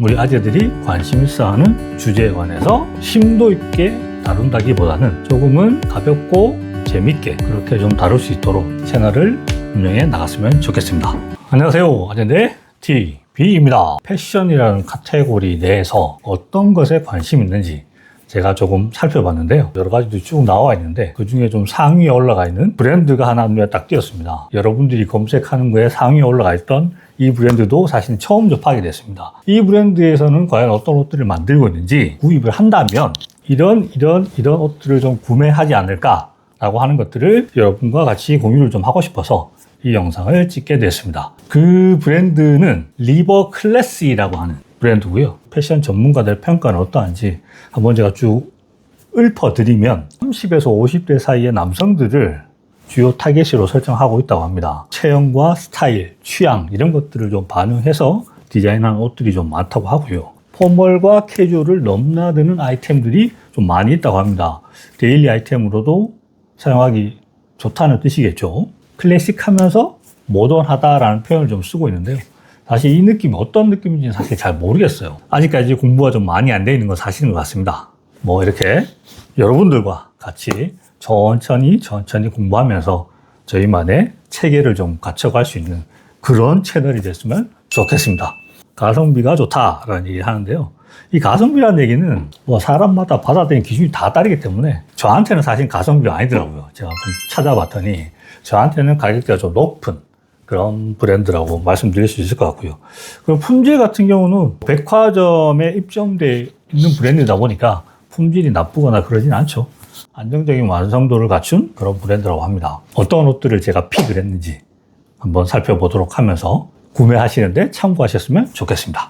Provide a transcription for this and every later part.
우리 아재들이 관심 있어 하는 주제에 관해서 심도 있게 다룬다기보다는 조금은 가볍고 재밌게 그렇게 좀 다룰 수 있도록 채널을 운영해 나갔으면 좋겠습니다. 안녕하세요, 아재인데 TV입니다. 패션이라는 카테고리 내에서 어떤 것에 관심 있는지 제가 조금 살펴봤는데요. 여러 가지도 쭉 나와 있는데 그 중에 좀 상위에 올라가 있는 브랜드가 하나 눈에 딱 띄었습니다. 여러분들이 검색하는 거에 상위에 올라가 있던 이 브랜드도 사실 처음 접하게 됐습니다. 이 브랜드에서는 과연 어떤 옷들을 만들고 있는지 구입을 한다면 이런 옷들을 좀 구매하지 않을까라고 하는 것들을 여러분과 같이 공유를 좀 하고 싶어서 이 영상을 찍게 됐습니다. 그 브랜드는 리버클래시라고 하는 브랜드고요. 패션 전문가들 평가는 어떠한지 한번 제가 쭉 읊어드리면 30에서 50대 사이의 남성들을 주요 타겟으로 설정하고 있다고 합니다. 체형과 스타일, 취향 이런 것들을 좀 반영해서 디자인한 옷들이 좀 많다고 하고요. 포멀과 캐주얼을 넘나드는 아이템들이 좀 많이 있다고 합니다. 데일리 아이템으로도 사용하기 좋다는 뜻이겠죠. 클래식하면서 모던하다라는 표현을 좀 쓰고 있는데요. 사실 이 느낌이 어떤 느낌인지는 사실 잘 모르겠어요. 아직까지 공부가 좀 많이 안 돼 있는 건 사실인 것 같습니다. 뭐 이렇게 여러분들과 같이 천천히 공부하면서 저희만의 체계를 좀 갖춰갈 수 있는 그런 채널이 됐으면 좋겠습니다. 가성비가 좋다라는 얘기를 하는데요. 이 가성비라는 얘기는 뭐 사람마다 받아들이는 기준이 다 다르기 때문에 저한테는 사실 가성비가 아니더라고요. 제가 좀 찾아봤더니 저한테는 가격대가 좀 높은 그런 브랜드라고 말씀드릴 수 있을 것 같고요. 그럼 품질 같은 경우는 백화점에 입점되어 있는 브랜드다 보니까 품질이 나쁘거나 그러진 않죠. 안정적인 완성도를 갖춘 그런 브랜드라고 합니다. 어떤 옷들을 제가 픽을 했는지 한번 살펴보도록 하면서 구매하시는데 참고하셨으면 좋겠습니다.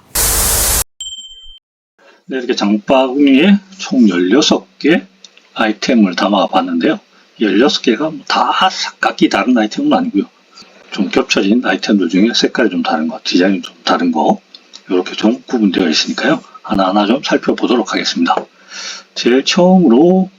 네, 이렇게 장바구니에 총 16개 아이템을 담아 봤는데요. 16개가 다 각기 다른 아이템은 아니고요. 좀 겹쳐진 아이템들 중에 색깔이 좀 다른 거, 디자인이 좀 다른 거 이렇게 좀 구분되어 있으니까요. 하나하나 좀 살펴보도록 하겠습니다. 제일 처음으로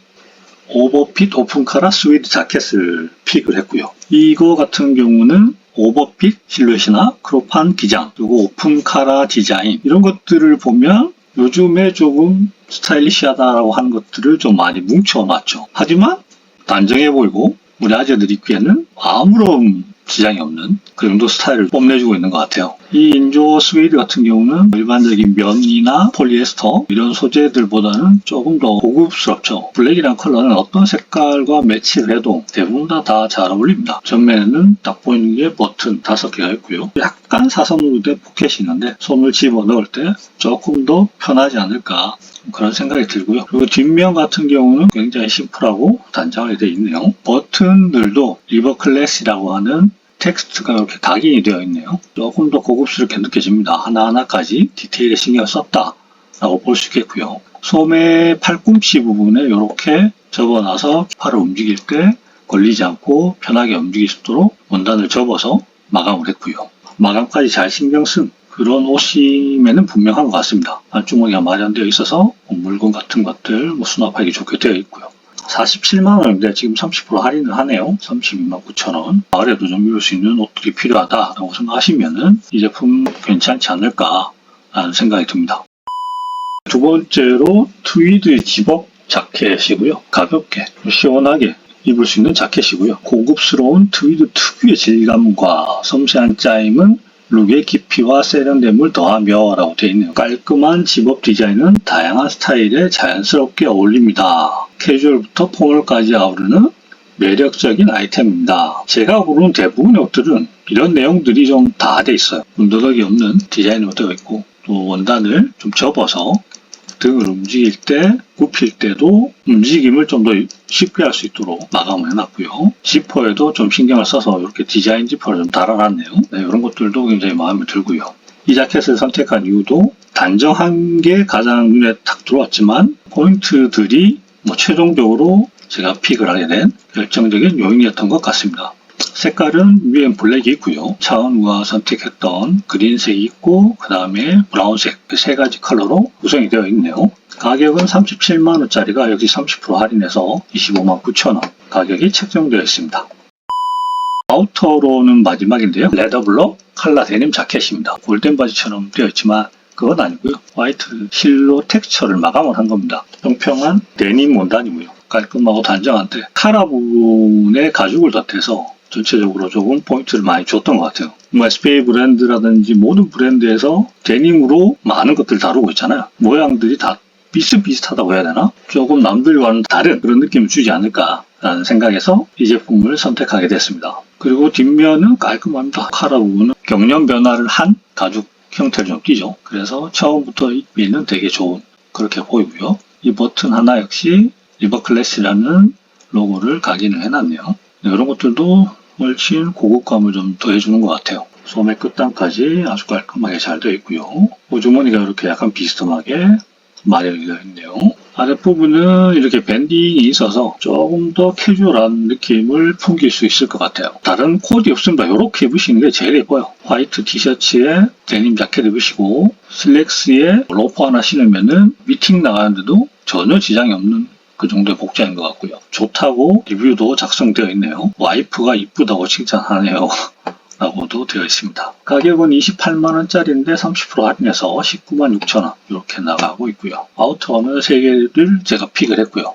오버핏 오픈카라 스웨이드 자켓을 픽을 했고요. 이거 같은 경우는 오버핏 실루엣이나 크롭한 기장 그리고 오픈카라 디자인 이런 것들을 보면 요즘에 조금 스타일리시하다라고 하는 것들을 좀 많이 뭉쳐놨죠. 하지만 단정해 보이고 우리 아재들이 입기에는 아무런 지장이 없는 그 정도 스타일을 뽐내주고 있는 것 같아요. 이 인조 스웨이드 같은 경우는 일반적인 면이나 폴리에스터 이런 소재들보다는 조금 더 고급스럽죠. 블랙이란 컬러는 어떤 색깔과 매치를 해도 대부분 다 잘 어울립니다. 전면에는 딱 보이는 게 버튼 5개가 있고요. 약간 사선으로 된 포켓이 있는데 손을 집어넣을 때 조금 더 편하지 않을까 그런 생각이 들고요. 그리고 뒷면 같은 경우는 굉장히 심플하고 단정하게 되어 있네요. 버튼들도 리버클래시라고 하는 텍스트가 이렇게 각인이 되어 있네요. 조금 더 고급스럽게 느껴집니다. 하나하나까지 디테일에 신경을 썼다라고 볼 수 있겠고요. 소매 팔꿈치 부분에 이렇게 접어놔서 팔을 움직일 때 걸리지 않고 편하게 움직일 수 있도록 원단을 접어서 마감을 했고요. 마감까지 잘 신경 쓴 그런 옷임에는 분명한 것 같습니다. 안주머니가 마련되어 있어서 물건 같은 것들 수납하기 좋게 되어 있고요. 47만원인데 지금 30% 할인을 하네요. 329,000원. 가을에도 좀 입을 수 있는 옷들이 필요하다라고 생각하시면은 이 제품 괜찮지 않을까 라는 생각이 듭니다. 두 번째로 트위드 집업 자켓이고요. 가볍게 시원하게 입을 수 있는 자켓이고요. 고급스러운 트위드 특유의 질감과 섬세한 짜임은 룩의 깊이와 세련됨을 더하며 라고 되어 있네요. 깔끔한 집업 디자인은 다양한 스타일에 자연스럽게 어울립니다. 캐주얼부터 포멀까지 아우르는 매력적인 아이템입니다. 제가 고른 대부분의 옷들은 이런 내용들이 좀 다 돼 있어요. 문더덕이 없는 디자인으로 되어 있고 또 원단을 좀 접어서 등을 움직일 때, 굽힐 때도 움직임을 좀 더 쉽게 할 수 있도록 마감을 해놨고요. 지퍼에도 좀 신경을 써서 이렇게 디자인 지퍼를 좀 달아놨네요. 네, 이런 것들도 굉장히 마음에 들고요. 이 자켓을 선택한 이유도 단정한 게 가장 눈에 탁 들어왔지만 포인트들이 최종적으로 제가 픽을 하게 된 결정적인 요인이었던 것 같습니다. 색깔은 위엔 블랙이 있고요. 차은우가 선택했던 그린색이 있고 그 다음에 브라운색 그 세 가지 컬러로 구성이 되어 있네요. 가격은 37만원짜리가 여기 30% 할인해서 259,000원 가격이 책정되어 있습니다. 아우터로는 마지막인데요. 레더블럭 칼라 데님 자켓입니다. 골덴 바지처럼 되어 있지만 그건 아니고요. 화이트 실로 텍스처를 마감을 한 겁니다. 평평한 데님 원단이고요. 깔끔하고 단정한데 카라 부분에 가죽을 덧대서 전체적으로 조금 포인트를 많이 줬던 것 같아요. 뭐 SPA 브랜드라든지 모든 브랜드에서 데님으로 많은 것들을 다루고 있잖아요. 모양들이 다 비슷비슷하다고 해야 되나? 조금 남들과는 다른 그런 느낌을 주지 않을까라는 생각에서 이 제품을 선택하게 됐습니다. 그리고 뒷면은 깔끔합니다. 카라 부분은 경련 변화를 한 가죽 형태를 좀 띠죠. 그래서 처음부터 입기에는 되게 좋은 그렇게 보이고요. 이 버튼 하나 역시 리버클래시라는 로고를 각인을 해놨네요. 이런 것들도 훨씬 고급감을 좀 더해주는 것 같아요. 소매 끝단까지 아주 깔끔하게 잘 되어 있고요. 호주머니가 이렇게 약간 비스듬하게 마련이 되어 있네요. 아랫부분은 이렇게 밴딩이 있어서 조금 더 캐주얼한 느낌을 풍길 수 있을 것 같아요. 다른 코디 없습니다. 이렇게 입으시는 게 제일 예뻐요. 화이트 티셔츠에 데님 자켓 입으시고 슬랙스에 로퍼 하나 신으면은 미팅 나가는데도 전혀 지장이 없는 그 정도의 복장인 것 같고요. 좋다고 리뷰도 작성되어 있네요. 와이프가 이쁘다고 칭찬하네요. 라고도 되어 있습니다. 가격은 28만원짜리인데 30% 할인해서 196,000원 이렇게 나가고 있고요. 아우터는 3개를 제가 픽을 했고요.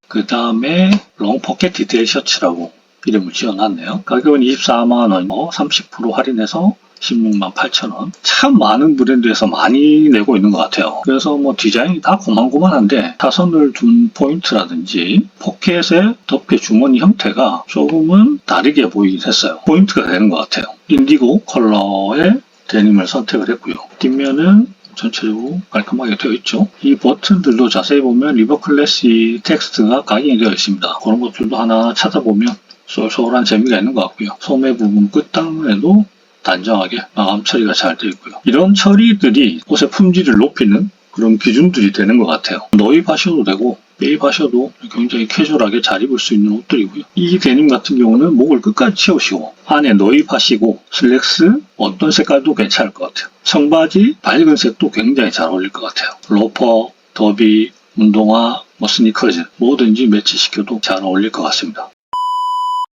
그 다음에 롱 포켓 디테일 셔츠라고 이름을 지어놨네요. 가격은 24만원, 30% 할인해서 168,000원. 참 많은 브랜드에서 많이 내고 있는 것 같아요. 그래서 뭐 디자인이 다 고만고만한데 타선을 둔 포인트라든지 포켓의 덮개 주머니 형태가 조금은 다르게 보이긴 했어요. 포인트가 되는 것 같아요. 인디고 컬러의 데님을 선택을 했고요. 뒷면은 전체적으로 깔끔하게 되어 있죠. 이 버튼들도 자세히 보면 리버클래시 텍스트가 각인이 되어 있습니다. 그런 것들도 하나 찾아보면 쏠쏠한 재미가 있는 것 같고요. 소매 부분 끝단에도 단정하게 마감 처리가 잘 되어 있고요. 이런 처리들이 옷의 품질을 높이는 그런 기준들이 되는 것 같아요. 너입하셔도 되고 매입하셔도 굉장히 캐주얼하게 잘 입을 수 있는 옷들이고요. 이 데님 같은 경우는 목을 끝까지 채우시고 안에 너입하시고 슬랙스 어떤 색깔도 괜찮을 것 같아요. 청바지 밝은 색도 굉장히 잘 어울릴 것 같아요. 로퍼, 더비, 운동화, 스니커즈 뭐든지 매치시켜도 잘 어울릴 것 같습니다.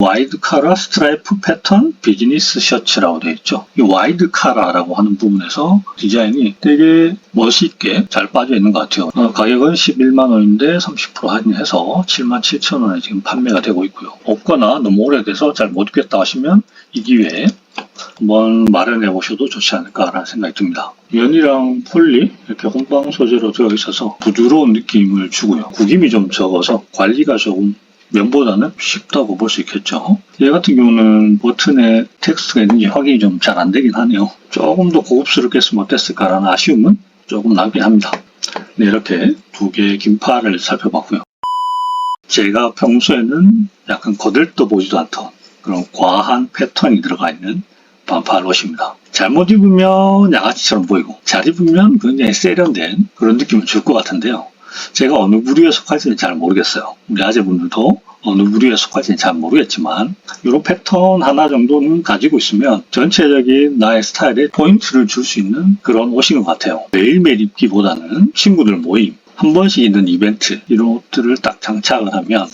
와이드 카라 스트라이프 패턴 비즈니스 셔츠라고 되어 있죠. 이 와이드 카라라고 하는 부분에서 디자인이 되게 멋있게 잘 빠져 있는 것 같아요. 가격은 11만원인데 30% 할인해서 77,000원에 지금 판매가 되고 있고요. 없거나 너무 오래돼서 잘 못 입겠다 하시면 이 기회에 한번 마련해 보셔도 좋지 않을까라는 생각이 듭니다. 면이랑 폴리 이렇게 혼방 소재로 되어 있어서 부드러운 느낌을 주고요. 구김이 좀 적어서 관리가 조금 면보다는 쉽다고 볼 수 있겠죠. 얘 같은 경우는 버튼에 텍스트가 있는지 확인이 좀 잘 안 되긴 하네요. 조금 더 고급스럽게 했으면 어땠을까라는 아쉬움은 조금 나긴 합니다. 네, 이렇게 두 개의 긴팔을 살펴봤고요. 제가 평소에는 약간 거들떠 보지도 않던 그런 과한 패턴이 들어가 있는 반팔 옷입니다. 잘못 입으면 양아치처럼 보이고 잘 입으면 굉장히 세련된 그런 느낌을 줄 것 같은데요. 제가 어느 부류에 속할지는 잘 모르겠어요. 우리 아재분들도 어느 부류에 속할지는 잘 모르겠지만 이런 패턴 하나 정도는 가지고 있으면 전체적인 나의 스타일에 포인트를 줄 수 있는 그런 옷인 것 같아요. 매일매일 입기보다는 친구들 모임, 한 번씩 있는 이벤트 이런 옷들을 딱 장착을 하면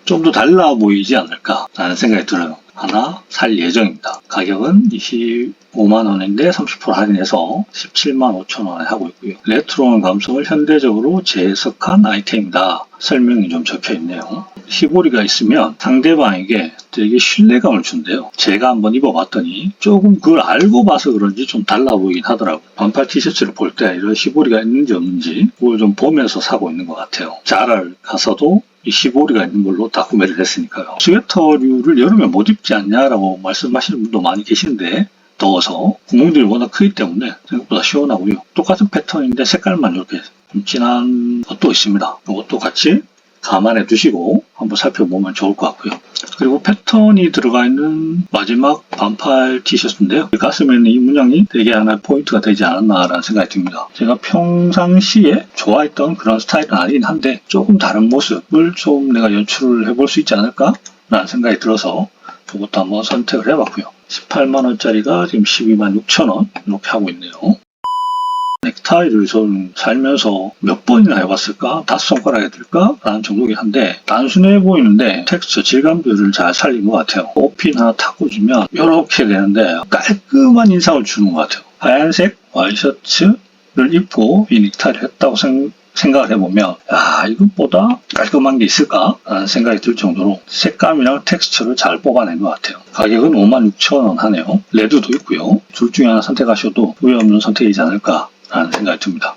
좀 더 달라 보이지 않을까라는 생각이 들어요. 하나 살 예정입니다. 가격은 25만원인데 30% 할인해서 175,000원에 하고 있고요. 레트로한 감성을 현대적으로 재해석한 아이템이다. 설명이 좀 적혀 있네요. 시보리가 있으면 상대방에게 되게 신뢰감을 준대요. 제가 한번 입어봤더니 조금 그걸 알고 봐서 그런지 좀 달라 보이긴 하더라고요. 반팔 티셔츠를 볼 때 이런 시보리가 있는지 없는지 그걸 좀 보면서 사고 있는 것 같아요. 자라를 가서도 이 시보리가 있는 걸로 다 구매를 했으니까요. 스웨터류를 여름에 못 입지 않냐라고 말씀하시는 분도 많이 계시는데 더워서 구멍들이 워낙 크기 때문에 생각보다 시원하고요. 똑같은 패턴인데 색깔만 이렇게 좀 진한 것도 있습니다. 이것도 같이 감안해 두시고 한번 살펴보면 좋을 것 같고요. 그리고 패턴이 들어가 있는 마지막 반팔 티셔츠인데요. 가슴에는 이 문양이 되게 하나의 포인트가 되지 않았나라는 생각이 듭니다. 제가 평상시에 좋아했던 그런 스타일은 아니긴 한데 조금 다른 모습을 좀 내가 연출을 해볼 수 있지 않을까 라는 생각이 들어서 이것도 한번 선택을 해봤고요. 18만원짜리가 지금 126,000원 이렇게 하고 있네요. 넥타이를 저는 살면서 몇 번이나 해봤을까? 5손가락에 들까? 라는 정도긴 한데 단순해 보이는데 텍스처 질감들을 잘 살린 것 같아요. 옷핀 하나 탁 꽂으면 이렇게 되는데 깔끔한 인상을 주는 것 같아요. 하얀색 와이셔츠를 입고 이 넥타이를 했다고 생각을 해보면 이것보다 깔끔한 게 있을까? 라는 생각이 들 정도로 색감이랑 텍스처를 잘 뽑아낸 것 같아요. 가격은 56,000원 하네요. 레드도 있고요. 둘 중에 하나 선택하셔도 후회 없는 선택이지 않을까 라는 생각이 듭니다.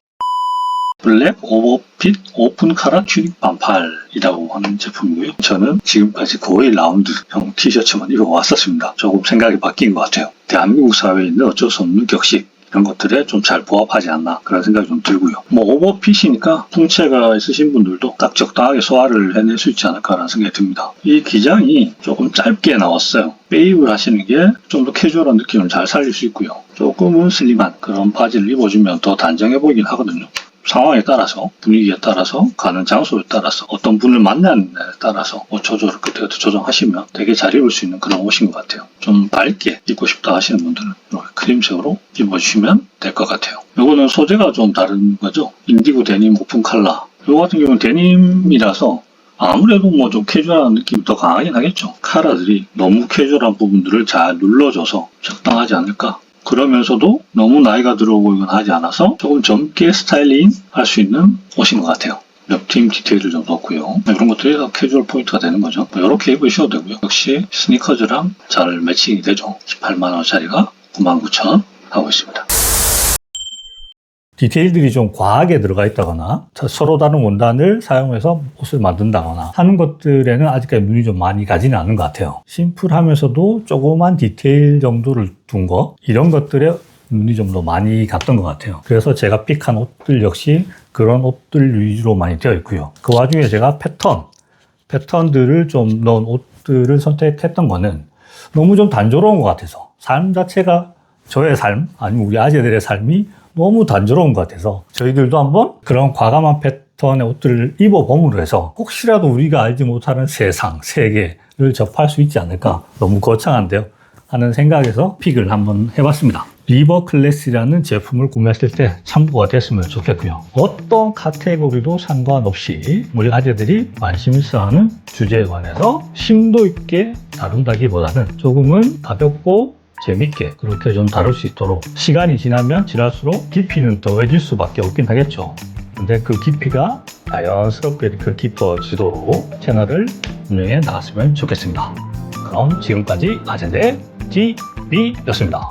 블랙 오버핏 오픈 카라 튜닉 반팔이라고 하는 제품이고요. 저는 지금까지 거의 라운드형 티셔츠만 입어왔었습니다. 조금 생각이 바뀐 것 같아요. 대한민국 사회에 있는 어쩔 수 없는 격식 이런 것들에 좀 잘 부합하지 않나 그런 생각이 좀 들고요. 오버핏이니까 풍채가 있으신 분들도 딱 적당하게 소화를 해낼 수 있지 않을까라는 생각이 듭니다. 이 기장이 조금 짧게 나왔어요. 베이브를 하시는 게 좀 더 캐주얼한 느낌을 잘 살릴 수 있고요. 조금은 슬림한 그런 바지를 입어주면 더 단정해 보이긴 하거든요. 상황에 따라서 분위기에 따라서 가는 장소에 따라서 어떤 분을 만나는 데 따라서 옷 조절을 그때그때 조정하시면 되게 잘 입을 수 있는 그런 옷인 것 같아요. 좀 밝게 입고 싶다 하시는 분들은 이렇게 크림색으로 입어주시면 될 것 같아요. 이거는 소재가 좀 다른 거죠. 인디고 데님 오픈 컬러. 이거 같은 경우는 데님이라서 아무래도 좀 캐주얼한 느낌이 더 강하긴 하겠죠. 카라들이 너무 캐주얼한 부분들을 잘 눌러줘서 적당하지 않을까. 그러면서도 너무 나이가 들어 보이거나 하지 않아서 조금 젊게 스타일링 할 수 있는 옷인 것 같아요. 옆팀 디테일을 좀 넣고요. 이런 것들이 다 캐주얼 포인트가 되는 거죠. 이렇게 입으셔도 되고요. 역시 스니커즈랑 잘 매칭이 되죠. 18만원짜리가 99,000원 하고 있습니다. 디테일들이 좀 과하게 들어가 있다거나 서로 다른 원단을 사용해서 옷을 만든다거나 하는 것들에는 아직까지 눈이 좀 많이 가지는 않은 것 같아요. 심플하면서도 조그만 디테일 정도를 둔 거 이런 것들에 눈이 좀 더 많이 갔던 것 같아요. 그래서 제가 픽한 옷들 역시 그런 옷들 위주로 많이 되어 있고요. 그 와중에 제가 패턴들을 좀 넣은 옷들을 선택했던 거는 너무 좀 단조로운 것 같아서 삶 자체가 저의 삶 아니면 우리 아재들의 삶이 너무 단조로운 것 같아서 저희들도 한번 그런 과감한 패턴의 옷들을 입어봄으로 해서 혹시라도 우리가 알지 못하는 세상, 세계를 접할 수 있지 않을까. 너무 거창한데요. 하는 생각에서 픽을 한번 해봤습니다. 리버 클래스라는 제품을 구매하실 때 참고가 됐으면 좋겠고요. 어떤 카테고리도 상관없이 우리 아재들이 관심 있어하는 주제에 관해서 심도 있게 다룬다기보다는 조금은 가볍고 재밌게 그렇게 좀 다룰 수 있도록 시간이 지나면 지날수록 깊이는 더해질 수밖에 없긴 하겠죠. 근데 그 깊이가 자연스럽게 이렇게 깊어지도록 채널을 운영해 나갔으면 좋겠습니다. 그럼 지금까지 아재대 DB였습니다.